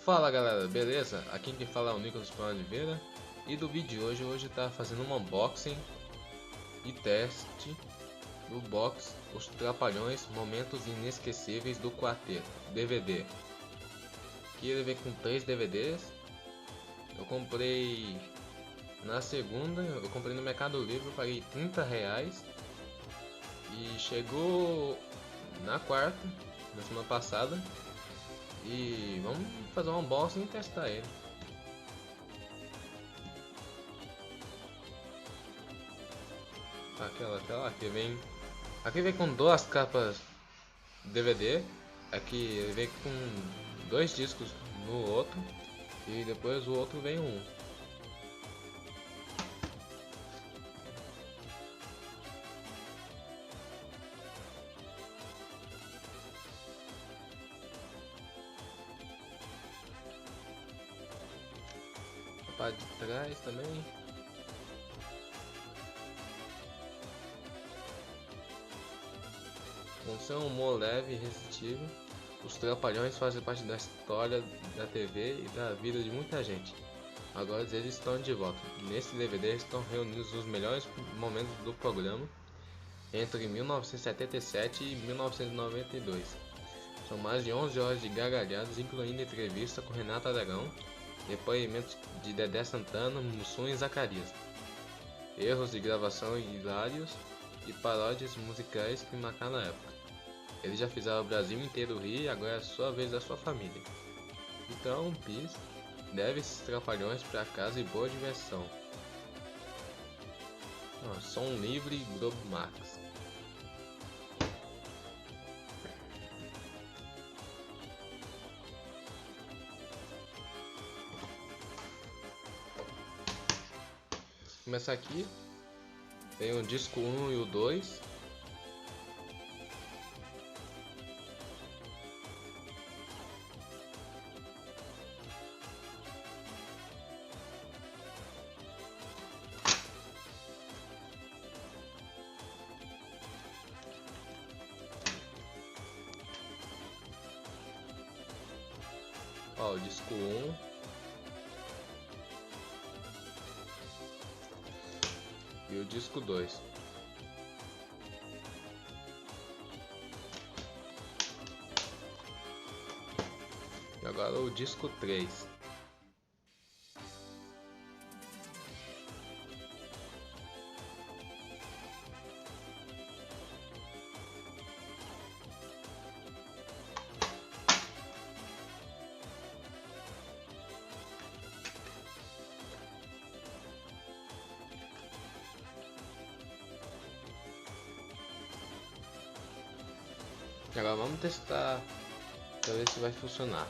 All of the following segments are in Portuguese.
Fala galera, beleza? Aqui quem fala é o Nicolas Oliveira. E do vídeo de hoje tá fazendo um unboxing e teste do box Os Trapalhões Momentos Inesquecíveis do Quarteto DVD. Aqui ele vem com 3 DVDs. Eu comprei na segunda, eu comprei no Mercado Livre, eu paguei R$30 e chegou na quarta, na semana passada. E vamos fazer um unboxing e testar ele. Aquela tela aqui vem com duas capas DVD. Aqui ele vem com 2 discos no outro e depois o outro vem um. A parte de trás também. Com seu humor leve e irresistível, os Trapalhões fazem parte da história da TV e da vida de muita gente. Agora eles estão de volta. Nesse DVD estão reunidos os melhores momentos do programa entre 1977 e 1992. São mais de 11 horas de gargalhadas, incluindo entrevista com Renato Aragão, depoimentos de Dedé Santana, Mussum e Zacarias, erros de gravação hilários e paródias musicais que marcaram a época. Eles já fizeram o Brasil inteiro rir e agora é a sua vez da sua família. Então, bis, leve esses trapalhões pra casa e boa diversão. Som livre Globo Max. Começar aqui. Tem o disco 1 e o 2. O disco 1 e o disco 2. E agora o disco 3. E agora vamos testar para ver se vai funcionar.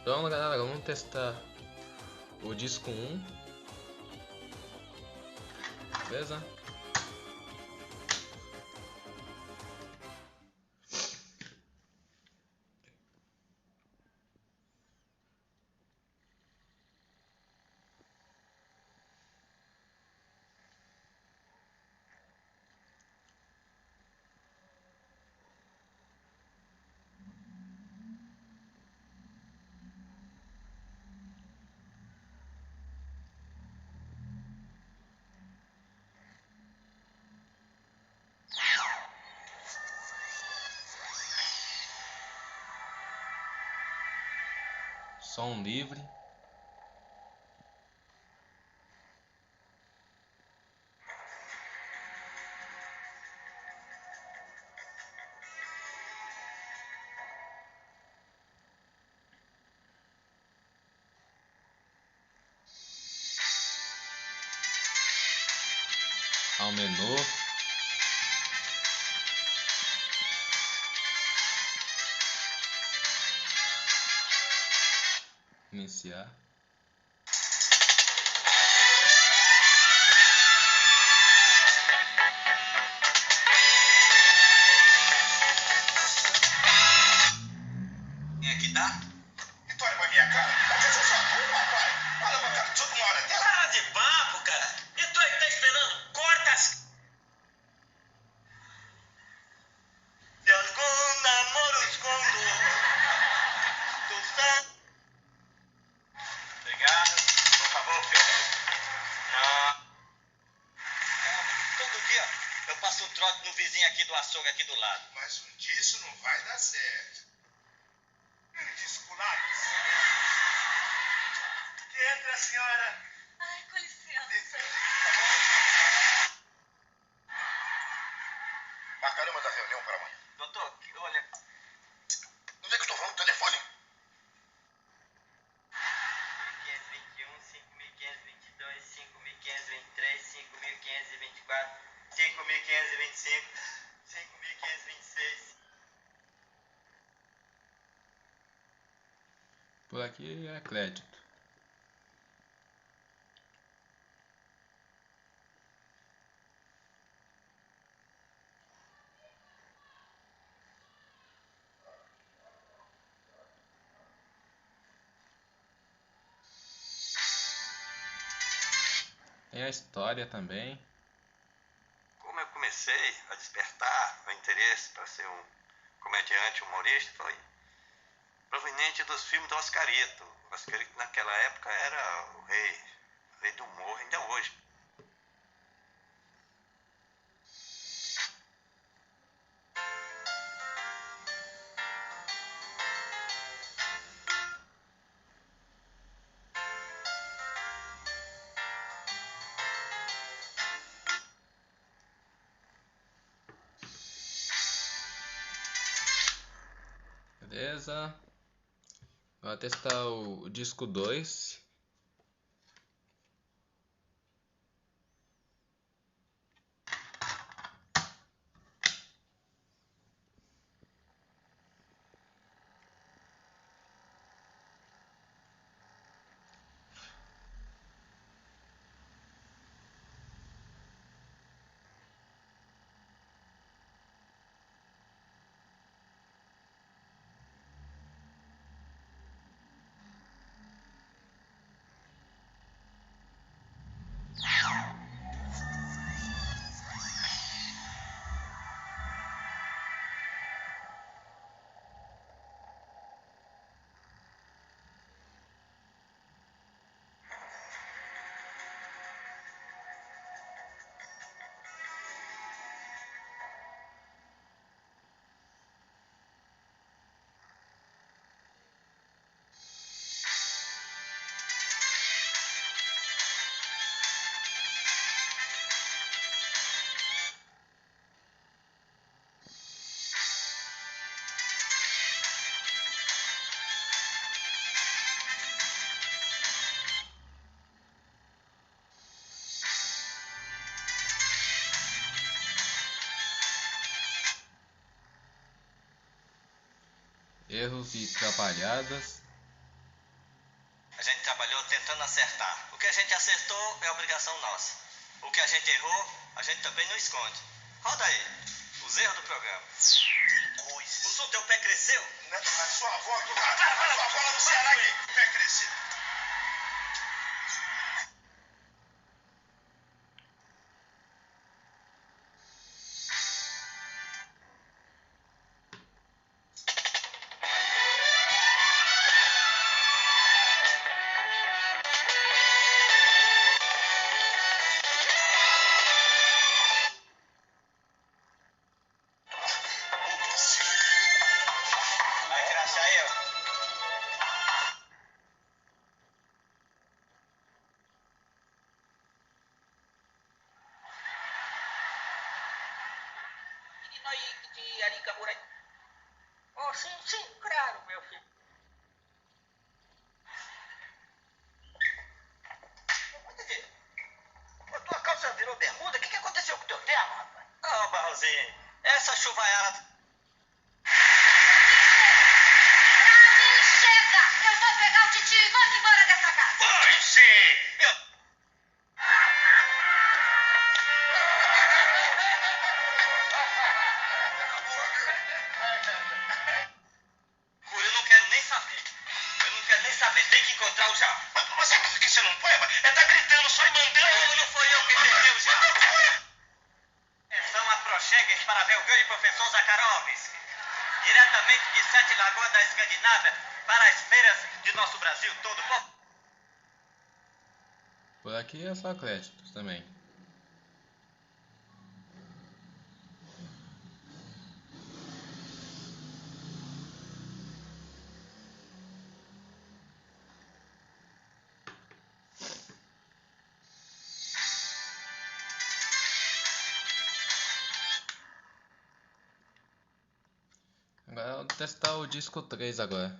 Então galera, vamos testar o disco 1. Beleza? Som livre. Ao menu. Iniciar. Quem aqui tá? E tu olha pra minha cara? Por que você só rapaz? Olha pra cara, toda uma hora dela. Para de papo, cara. E tu aí tá esperando? Corta as... De alguns namoros quando que isso não vai dar certo. Desculado. Que entre a senhora. Ai, com licença. Marcaremos a reunião para amanhã. Doutor, olha... Onde é que eu estou falando? Telefone? 5.521, 5.522, 5.523, 5.524, 5.525, 5.526. Por aqui é crédito. Tem a história também. Como eu comecei a despertar o interesse para ser um comediante, humorista, foi proveniente dos filmes do Oscarito. O Oscarito naquela época era o rei do humor, ainda hoje. Beleza. Vou testar o disco 2. Erros e atrapalhadas. A gente trabalhou tentando acertar. O que a gente acertou é obrigação nossa. O que a gente errou, a gente também não esconde. Roda aí. Os erros do programa. Que coisa. O seu teu pé cresceu? Na sua avó, do lado. Na sua avó lá no Ceará, que pé crescido. Vai crachar eu. Menino aí de Aricamura. Oh, sim, sim, claro, meu filho. Ô, tua calça virou bermuda? O que aconteceu com o teu terno, rapaz? Ah, Barrozinho, essa chuvaiada... Chega! Eu vou pegar o titio e vamos embora dessa casa. Vai sim. Eu não quero nem saber. Eu não quero nem saber. Tem que encontrar o Jal. Mas é que você não põe, tá gritando só e mandando. Não foi eu que tentei o Jal. São a Prochegues para ver o grande professor Zakharovsky. Diretamente de Sete Lagoas da Escandinávia para as feiras de nosso Brasil todo. Por aqui é só créditos também. Agora eu vou testar o disco 3 agora.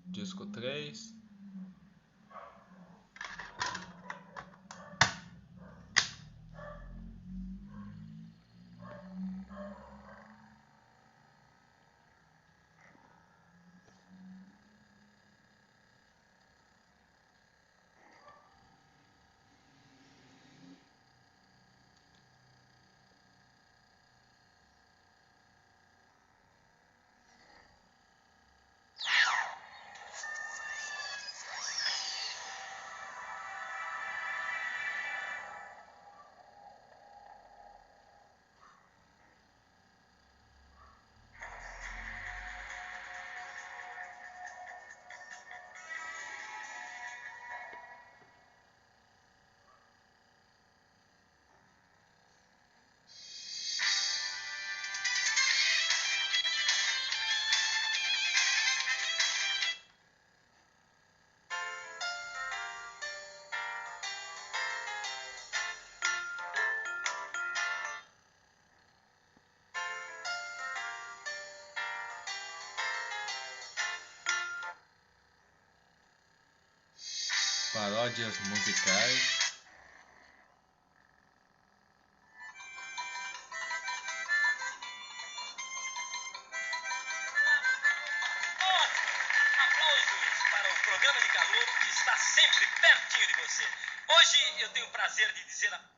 Disco 3. Paródias musicais. Aplausos para o programa de calor que está sempre pertinho de você. Hoje eu tenho o prazer de dizer a...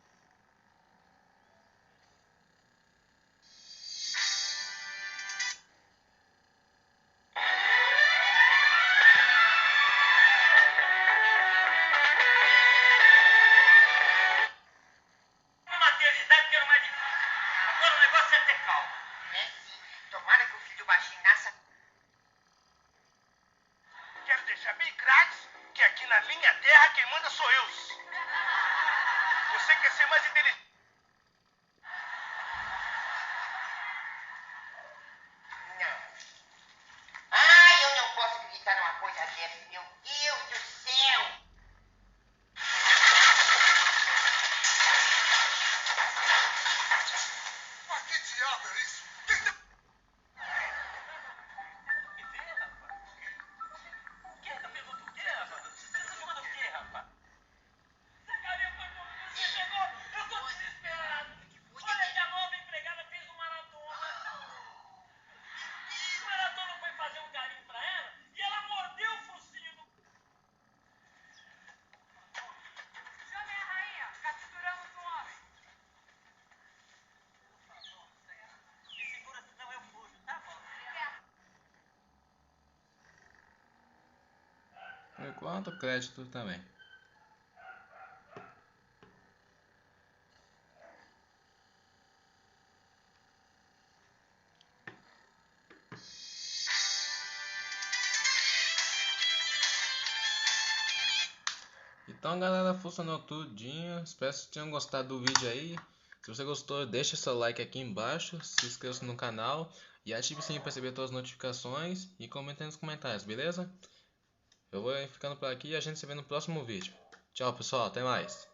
A maternidade que era o mais difícil. Agora o negócio é ter calma. É sim. Tomara que o filho baixinho nasça. Quero deixar bem claro que aqui na minha terra quem manda sou eu. Você quer ser mais inteligente? Não. Ai, eu não posso acreditar numa coisa dessa. Meu Deus do céu. Mas que diabo é isso? Pergunta o quê, rapaz? Você pergunta o quê, rapaz? Você caiu foi por mim, você chegou, eu tô desesperado. Olha que a nova empregada fez uma maratona. O maratona foi fazer um carinho pra ela e ela mordeu o focinho do... Chame a rainha. Capturamos o homem. Me segura, senão eu fujo, tá bom? Por enquanto, crédito também. Então galera, funcionou tudinho. Espero que vocês tenham gostado do vídeo aí. Se você gostou, deixa seu like aqui embaixo, se inscreva no canal e ative o sininho para receber todas as notificações e comente nos comentários, beleza? Eu vou ficando por aqui e a gente se vê no próximo vídeo. Tchau pessoal, até mais!